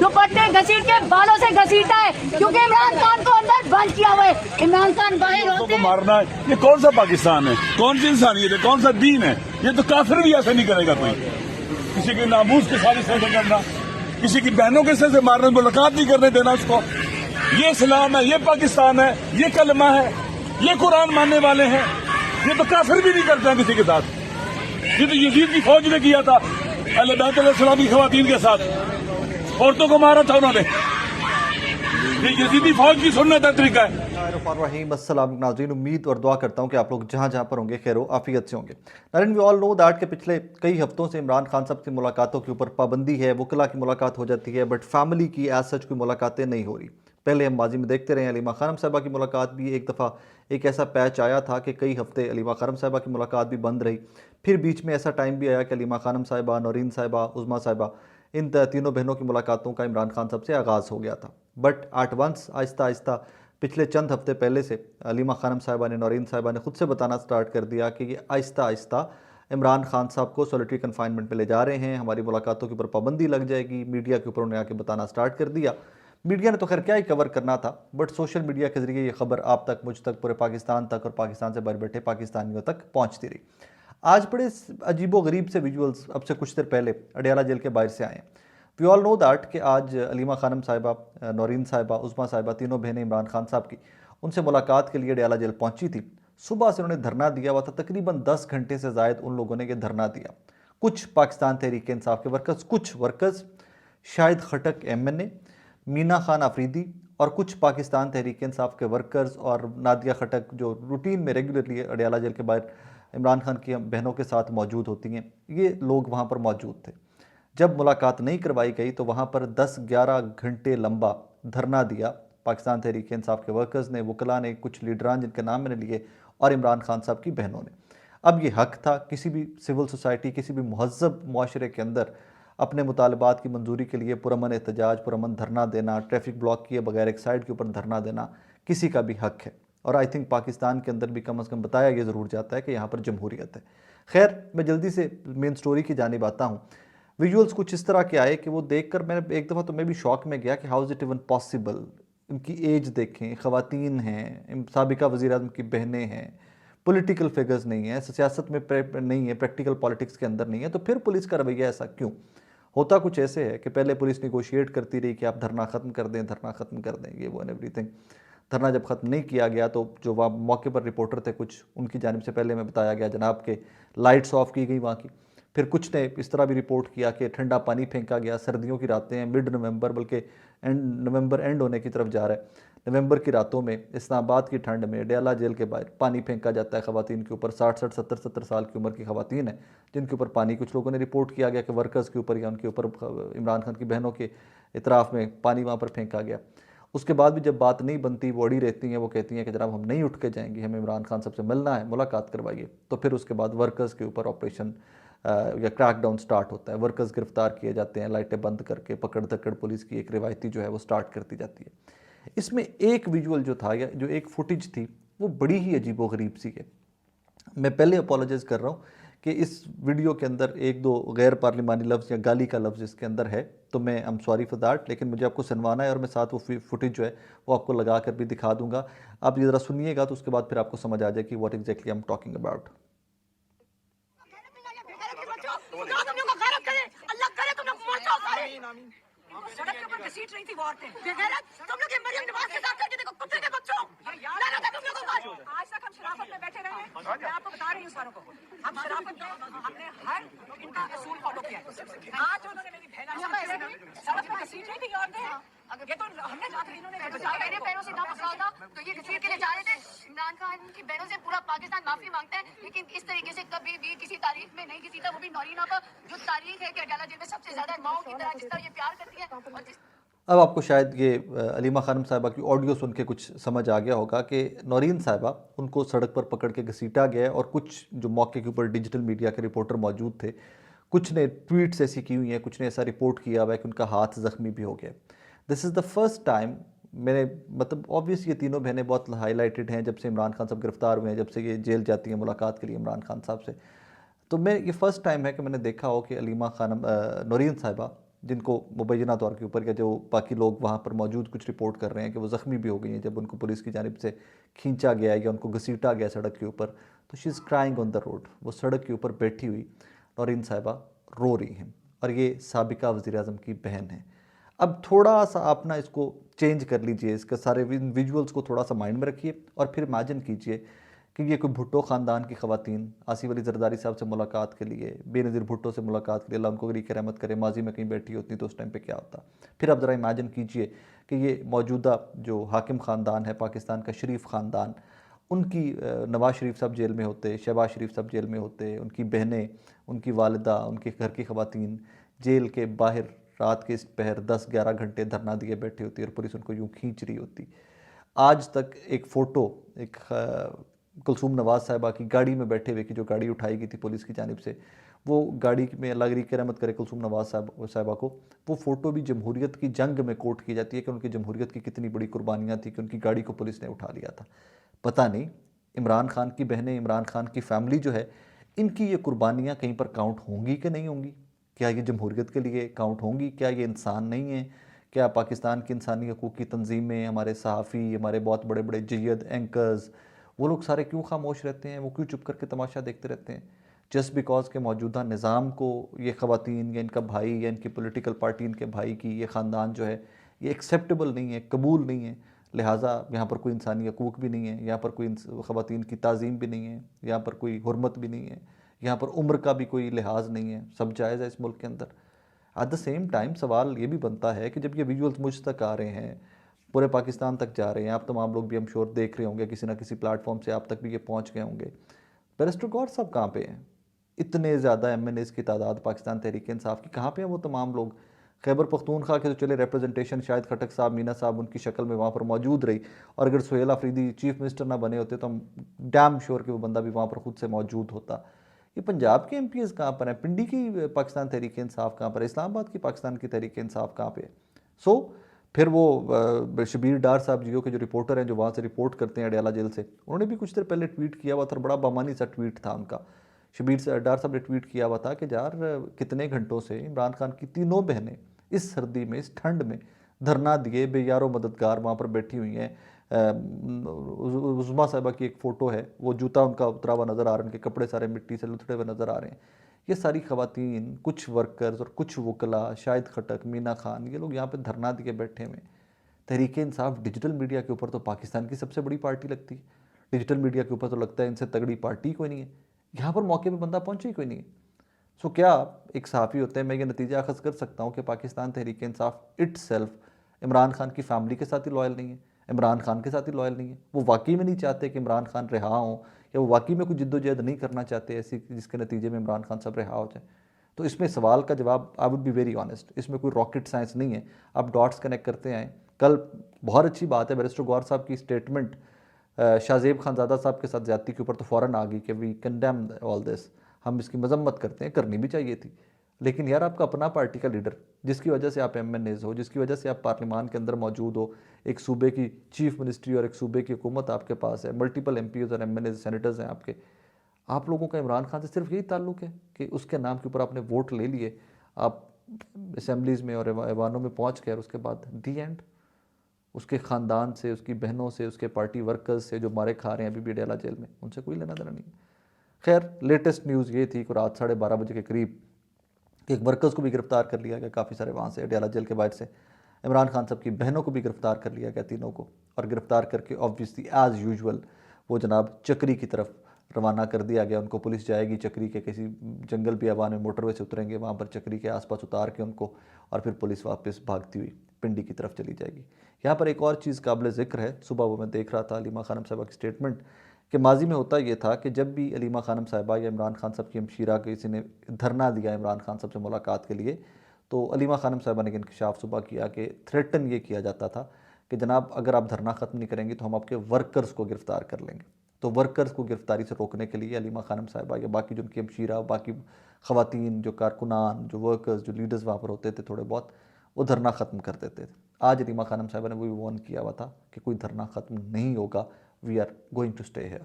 दुपट्टे घसीट के बालों से घसीटा है, क्योंकि इमरान खान को अंदर बंद किया हुआ है। इमरान खान बाहर होते हैं। मारना है, ये कौन सा पाकिस्तान है, कौन सी इंसानियत है, कौन सा दीन है? ये तो काफिर भी ऐसा नहीं करेगा कोई। किसी के नामूस के साथ ऐसे करना, किसी की बहनों के से मारने, मुलाकात नहीं करने देना उसको। ये इस्लाम है, ये पाकिस्तान है, ये कलमा है, ये कुरान मानने वाले हैं। ये तो काफिर भी नहीं करते हैं किसी के साथ। ये तो यजीद की फौज ने किया था अहले बैत अलैहिस्सलाम की खवातीन के साथ, औरतों को मारा था उन्होंने। ये यजीदी फौज की सुन्नत का तरीका है। रहीम अस्सलाम नाज़रीन, उम्मीद और दुआ करता हूँ कि आप लोग जहाँ जहाँ पर होंगे खैर आफियत से होंगे। नाज़रीन, वी ऑल नो दैट के पिछले कई हफ्तों से इमरान खान साहब की मुलाकातों के ऊपर पाबंदी है। वकला की मुलाकात हो जाती है बट फैमिली की एज सच कोई मुलाकातें नहीं हो रही। पहले हम माजी में देखते रहे अलीमा खानम साहिबा की मुलाकात भी एक दफ़ा एक ऐसा पैच आया था कि कई हफ्ते अलीमा खानम साहिबा की मुलाकात भी बंद रही। फिर बीच में ऐसा टाइम भी आया कि अलीमा खानम साहिबा, नौरीन साहिबा, उज़मा साहिबा, इन तीनों बहनों की मुलाकातों का इमरान खान साहब से आगाज़ हो गया था। But at once Aahista Aahista पिछले चंद हफ्ते पहले से अलीमा खानम साहिबा ने, नौरीन साहिबा ने खुद से बताना स्टार्ट कर दिया कि ये आहिस्ता आहिस्ता इमरान खान साहब को सॉलिटरी कन्फाइनमेंट में ले जा रहे हैं, हमारी मुलाकातों के ऊपर पाबंदी लग जाएगी। मीडिया के ऊपर उन्हें आके बताना स्टार्ट कर दिया। मीडिया ने तो खैर क्या ही कवर करना था, बट सोशल मीडिया के ज़रिए ये खबर आप तक, मुझ तक, पूरे पाकिस्तान तक और पाकिस्तान से बाहर बैठे पाकिस्तानियों तक पहुँचती रही। आज बड़े अजीबो गरीब से विजुअल्स अब से कुछ देर पहले अडियाला जेल के बाहर से आए हैं। वी ऑल नो दैट कि आज अलीमा खानम साहिबा, नौरीन साहिबा, उज़मा साहिबा, तीनों बहनें इमरान खान साहब की उनसे मुलाकात के लिए अडियाला जेल पहुंची थी। सुबह से उन्होंने धरना दिया हुआ था, तकरीबन 10 घंटे से ज़ायद उन लोगों ने ये धरना दिया। कुछ पाकिस्तान तहरीक इंसाफ के वर्कर्स, कुछ वर्कर्स, शाहिद खटक MNA, मीना खान आफरीदी और कुछ पाकिस्तान तहरीक इंसाफ के वर्कर्स और नादिया खटक जो रूटीन में रेगुलरली अडियाला जेल के बाहर इमरान खान की बहनों के साथ मौजूद होती हैं, ये लोग वहाँ पर मौजूद थे। जब मुलाकात नहीं करवाई गई तो वहाँ पर 10-11 घंटे लंबा धरना दिया पाकिस्तान तहरीक इंसाफ के वर्कर्स ने, वकला ने, कुछ लीडरान जिनके नाम मैंने लिए, और इमरान खान साहब की बहनों ने। अब ये हक था किसी भी सिविल सोसाइटी, किसी भी महज़ब मुआशरे के अंदर अपने मुतालबात की मंजूरी के लिए पुरअमन एहतजाज, पुरअमन धरना देना, ट्रैफिक ब्लॉक किए बगैर एक साइड के ऊपर धरना देना किसी का भी हक है। और आई थिंक पाकिस्तान के अंदर भी कम अज़ कम बताया ये ज़रूर जाता है कि यहाँ पर जमहूरियत है। खैर, मैं जल्दी से मेन स्टोरी की जानिब आता हूँ। विजुअल्स कुछ इस तरह के आए कि वो देखकर मैंने एक दफ़ा तो मैं भी शॉक में गया कि how is it even possible. इनकी एज देखें, ख़वातीन हैं, साबिका वज़ीर-ए-आज़म की बहनें हैं, पॉलिटिकल फिगर्स नहीं हैं, सियासत में नहीं है, प्रैक्टिकल पॉलिटिक्स के अंदर नहीं है, तो फिर पुलिस का रवैया ऐसा क्यों? होता कुछ ऐसे है कि पहले पुलिस निगोशिएट करती रही कि आप धरना ख़त्म कर दें, धरना ख़त्म कर दें, ये वो एंड एवरीथिंग। धरना जब ख़त्म नहीं किया गया तो जो वहाँ मौके पर रिपोर्टर थे कुछ, उनकी जानिब से पहले में बताया गया जनाब के लाइट्स ऑफ की गई वहाँ की। फिर कुछ ने इस तरह भी रिपोर्ट किया कि ठंडा पानी फेंका गया। सर्दियों की रातें हैं, मिड नवंबर, बल्कि नवंबर एंड होने की तरफ जा रहा है। नवंबर की रातों में इस्लामाबाद की ठंड में अडियाला जेल के बाहर पानी फेंका जाता है ख़वातीन के ऊपर। 60-60, 70-70 साल की उम्र की ख़वातीन हैं जिनके ऊपर पानी, कुछ लोगों ने रिपोर्ट किया गया कि वर्कर्स के ऊपर या उनके ऊपर इमरान खान की बहनों के इतराफ़ में पानी वहाँ पर फेंका गया। उसके बाद भी जब बात नहीं बनती, वो अड़ी रहती हैं, वो कहती हैं कि जनाब हम नहीं उठ के जाएंगी, हमें इमरान खान साहब से मिलना है, मुलाकात करवाइए। तो फिर उसके बाद वर्कर्स के ऊपर ऑपरेशन या क्रैकडाउन स्टार्ट होता है। वर्कर्स गिरफ्तार किए जाते हैं, लाइटें बंद करके पकड़ धकड़ पुलिस की एक रिवायती जो है वो स्टार्ट करती जाती है। इसमें एक विजुअल जो था या जो एक फुटेज थी वो बड़ी ही अजीबो गरीब सी है। मैं पहले अपोलोजाइज़ कर रहा हूँ कि इस वीडियो के अंदर एक दो गैर पार्लिमानी लफ्ज़ या गाली का लफ्ज़ इसके अंदर है, तो मैं I am sorry for that, लेकिन मुझे आपको सुनवाना है और मैं साथ वो फुटेज जो है वो आपको लगा कर भी दिखा दूंगा। आप ये ज़रा सुनिएगा तो उसके बाद फिर आपको समझ आ जाए कि what exactly I am talking about. सड़क के ऊपर घसीट रही थी वो औरतें। बेगैरत, तुम लोग ये मरियम नवाज के साथ करके देखो, कुत्ते के बच्चों। लानत है तुम लोगों को। आज तक हम शराफत में बैठे रहे हैं। मैं आपको बता रही हूँ सारों को, हम शराफत में हमने हर इनका असूल फॉलो किया। आज उन्होंने मेरी बहन सड़क पे घसीट रही थी औरतें। ये तो हमने जाकर इन्होंने मेरे पैरों से ना मसला होता तो ये घसीट के लिए जा रहे थे। इमरान खान की बहनों से पूरा पाकिस्तान माफी मांगता है, लेकिन इस तरीके से कभी भी किसी तारीख में नहीं घसीटा, वो भी नौरीना पर, जो तारीख है कि अडियाला जेल में सबसे ज्यादा माओ की तरह जिस तरह ये प्यार करती है। और अब आपको शायद ये अलीमा खानम साहिबा की ऑडियो सुन के कुछ समझ आ गया होगा कि नौरीन साहिबा उनको सड़क पर पकड़ के घसीटा गया, और कुछ जो मौके के ऊपर डिजिटल मीडिया के रिपोर्टर मौजूद थे, कुछ ने ट्वीट्स ऐसी की हुई हैं, कुछ ने ऐसा रिपोर्ट किया हुआ है कि उनका हाथ ज़ख्मी भी हो गया। This is the first time मैंने, मतलब ऑब्वियस ये तीनों बहनें बहुत हाईलाइटेड हैं जब से इमरान खान साहब गिरफ्तार हुए हैं, जब से ये जेल जाती हैं मुलाकात के लिए इमरान खान साहब से। तो मैं ये फ़र्स्ट टाइम है कि मैंने देखा हो कि अलीमा खानम, नौरीन साहिबा जिनको मुबैना तौर के ऊपर, या जो बाकी लोग वहाँ पर मौजूद कुछ रिपोर्ट कर रहे हैं कि वो ज़ख्मी भी हो गई हैं जब उनको पुलिस की जानिब से खींचा गया या उनको घसीटा गया सड़क के ऊपर, तो she is crying on the road. वो सड़क के ऊपर बैठी हुई नौरीन साहिबा रो रही हैं, और ये साबिका वज़ीर-ए-आज़म की बहन है। अब थोड़ा सा आप ना इसको चेंज कर लीजिए, इसके सारे विजुअल्स को थोड़ा सा माइंड में रखिए और फिर इमेजिन कीजिए कि ये कोई भुट्टो ख़ानदान की ख़वातीन आसिफ अली ज़रदारी साहब से मुलाकात के लिए, बेनज़ीर भुट्टो से मुलाकात के लिए, अल्लाह उनको गरीक रहमत करे, माजी में कहीं बैठी होती तो उस टाइम पे क्या होता। फिर आप ज़रा इमेजिन कीजिए कि ये मौजूदा जो हाकिम ख़ानदान है पाकिस्तान का, शरीफ ख़ानदान, उनकी नवाज़ शरीफ साहब जेल में होते, शहबाज शरीफ साहब जेल में होते, उनकी बहनें, उनकी वालिदा, उनके घर की ख़वातीन जेल के बाहर रात के इस पहर 10-11 घंटे धरना दिए बैठी होती और पुलिस उनको यूँ खींच रही होती। आज तक एक फ़ोटो, एक कुलसूम नवाज़ साहिबा की गाड़ी में बैठे हुए की जो गाड़ी उठाई गई थी पुलिस की जानिब से, वो गाड़ी में, अल्लाह गरीक रहमत करे कुलसूम नवाज़ साहिबा को, वो फ़ोटो भी जमहूरियत की जंग में कोट की जाती है कि उनकी जमहूरियत की कितनी बड़ी कुर्बानियाँ थी कि उनकी गाड़ी को पुलिस ने उठा लिया था। पता नहीं इमरान खान की बहनें, इमरान खान की फैमिली जो है, इनकी ये कुर्बानियाँ कहीं पर काउंट होंगी कि नहीं होंगी? क्या ये जमहूरियत के लिए काउंट होंगी? क्या ये इंसान नहीं है? क्या पाकिस्तान की इंसानी हकूक़ की तंजीमें, हमारे सहाफ़ी, हमारे बहुत बड़े बड़े जय्यद एंकर्स, वो लोग सारे क्यों खामोश रहते हैं? वो क्यों चुप करके तमाशा देखते रहते हैं? जस्ट बिकॉज के मौजूदा निज़ाम को ये ख़वातीन या इनका भाई या इनकी पॉलिटिकल पार्टी, इनके भाई की ये ख़ानदान जो है, ये एक्सेप्टेबल नहीं है, कबूल नहीं है, लिहाजा यहाँ पर कोई इंसानी हकूक़ भी नहीं है, यहाँ पर कोई ख़वातीन की ताज़ीम भी नहीं है, यहाँ पर कोई हुर्मत भी नहीं है, यहाँ पर उम्र का भी कोई लिहाज नहीं है, सब जायज़ है इस मुल्क के अंदर। एट द सेम टाइम सवाल ये भी बनता है कि जब ये विजुअल्स मुझ तक आ रहे हैं, पूरे पाकिस्तान तक जा रहे हैं, आप तमाम लोग भी हम श्योर देख रहे होंगे, किसी ना किसी प्लेटफॉर्म से आप तक भी ये पहुँच गए होंगे, बैरिस्टर गौहर साहब कहाँ पे हैं? इतने ज़्यादा MNAs की तादाद पाकिस्तान तहरीक इंसाफ की, कहाँ पे हैं वो तमाम लोग? खैबर पख्तूनख्वा के तो चले रिप्रेजेंटेशन शायद खटक साहब, मीना साहब उनकी शक्ल में वहाँ पर मौजूद रही, और अगर सुहेल अफरीदी चीफ मिनिस्टर ना बने होते तो हम डैम श्योर कि वो बंदा भी वहाँ पर खुद से मौजूद होता। ये पंजाब के MPs कहाँ पर हैं? पिंडी की पाकिस्तान तहरीक इंसाफ कहाँ पर है? इस्लामाबाद की पाकिस्तान की तहरीक इंसाफ कहाँ पे है? सो फिर वो शबीर डार साहब जियो के जो रिपोर्टर हैं, जो वहाँ से रिपोर्ट करते हैं अडयाला जेल से, उन्होंने भी कुछ देर पहले ट्वीट किया हुआ था, बड़ा बामानी सा ट्वीट था उनका। शबीर डार साहब ने ट्वीट किया हुआ था कि यार कितने घंटों से इमरान खान की तीनों बहनें इस सर्दी में, इस ठंड में धरना दिए बेयारो मददगार वहाँ पर बैठी हुई हैं। उज़मा साहिबा की एक फ़ोटो है, वो जूता उनका उतरा हुआ नज़र आ रहा है, उनके कपड़े सारे मिट्टी से लुथड़े हुए नज़र आ रहे हैं। ये सारी ख़वातीन, कुछ वर्कर्स और कुछ वकला, शाहिद खटक, मीना खान, ये लोग यहाँ पे धरना दिए बैठे हुए। तहरीक इंसाफ डिजिटल मीडिया के ऊपर तो पाकिस्तान की सबसे बड़ी पार्टी लगती है, डिजिटल मीडिया के ऊपर तो लगता है इनसे तगड़ी पार्टी कोई नहीं है। यहाँ पर मौके पर बंदा पहुँचे ही कोई नहीं है। सो क्या एक सहाफ़ी होते हैं, मैं ये नतीजा अखज़ कर सकता हूँ कि पाकिस्तान तहरीक इंसाफ इट्सेल्फ इमरान खान की फैमिली के साथ ही लॉयल नहीं है, इमरान खान के साथ ही लॉयल नहीं है। वो वाकई में नहीं चाहते कि इमरान खान रिहा हों, या वो वाकई में कुछ जिद्दोजहद नहीं करना चाहते ऐसी जिसके नतीजे में इमरान खान सब रिहा हो जाए। तो इसमें सवाल का जवाब, I would be very honest, इसमें कोई रॉकेट साइंस नहीं है। आप डॉट्स कनेक्ट करते आएँ। कल बहुत अच्छी बात है, बैरिस्टर गौहर साहब की स्टेटमेंट शाहजेब खानज़ादा साहब के साथ ज़्यादती के ऊपर तो फ़ौरन आ गई कि वी कंडेम ऑल दिस, हम इसकी मजम्मत करते हैं, करनी भी चाहिए थी। लेकिन यार आपका अपना पार्टी का लीडर, जिसकी वजह से आप MNAs हो, जिसकी वजह से आप पार्लियामान के अंदर मौजूद हो, एक सूबे की चीफ मिनिस्ट्री और एक सूबे की हुकूमत आपके पास है, मल्टीपल MPs और MNAs सेनेटर्स हैं आपके, आप लोगों का इमरान खान से सिर्फ यही ताल्लुक़ है कि उसके नाम के ऊपर आपने वोट ले लिए, आप असम्बलीज़ में और ऐवानों में पहुँच गए, और उसके बाद दी एंड उसके ख़ानदान से, उसकी बहनों से, उसके पार्टी वर्कर्स से जो मारे खा रहे हैं अभी भी अडयाला जेल में, उनसे कोई लेना देना नहीं है। खैर लेटेस्ट न्यूज़ ये थी कि रात 12:30 बजे के करीब एक वर्कर्स को भी गिरफ्तार कर लिया गया, काफ़ी सारे वहाँ से अडयाला जेल के बाहर से। इमरान खान साहब की बहनों को भी गिरफ्तार कर लिया गया, तीनों को, और गिरफ्तार करके ऑब्वियसली एज़ यूजुअल वो जनाब चक्री की तरफ रवाना कर दिया गया। उनको पुलिस जाएगी चक्री के किसी जंगल बियाबान में, मोटरवे से उतरेंगे, वहाँ पर चक्री के आसपास उतार के उनको, और फिर पुलिस वापस भागती हुई पिंडी की तरफ चली जाएगी। यहाँ पर एक और चीज़ काबिल ज़िक्र है, सुबह वो मैं देख रहा था अलीमा खानम साहिबा की स्टेटमेंट, कि माजी में होता ये था कि जब भी अलीमा खानम साहिबा या इमरान खान साहब की हमशीरा किसी ने धरना दिया इमरान खान साहब से मुलाकात के लिए, तो अलीमा खानम साहिबा ने इंकशाफ सुबह किया कि थ्रेटन ये किया जाता था कि जनाब अगर आप धरना ख़त्म नहीं करेंगे तो हम आपके वर्कर्स को गिरफ़्तार कर लेंगे। तो वर्कर्स को गिरफ्तारी से रोकने के लिए अलीमा खानम साहिबा या बाकी जो उनकी हमशीरा, बाकी ख़वातीन, जो कारकुनान, जो वर्कर्स, जो लीडर्स वहाँ पर होते थे थोड़े बहुत, वो धरना ख़त्म कर देते थे। आज अलीमा खानम साहिबा ने वो भी वार्न किया हुआ था कि कोई धरना ख़त्म नहीं होगा, we are going to stay here.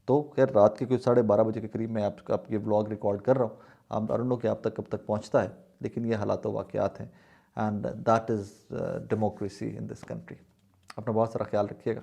तो खैर रात के कोई 12:30 बजे के करीब मैं आप ये व्लॉग रिकॉर्ड कर रहा हूँ। आई डोंट नो कि आप तक कब तक पहुँचता है, लेकिन ये हालात वाक़यात हैं and that is democracy in this country. अपना बहुत सारा ख्याल रखिएगा।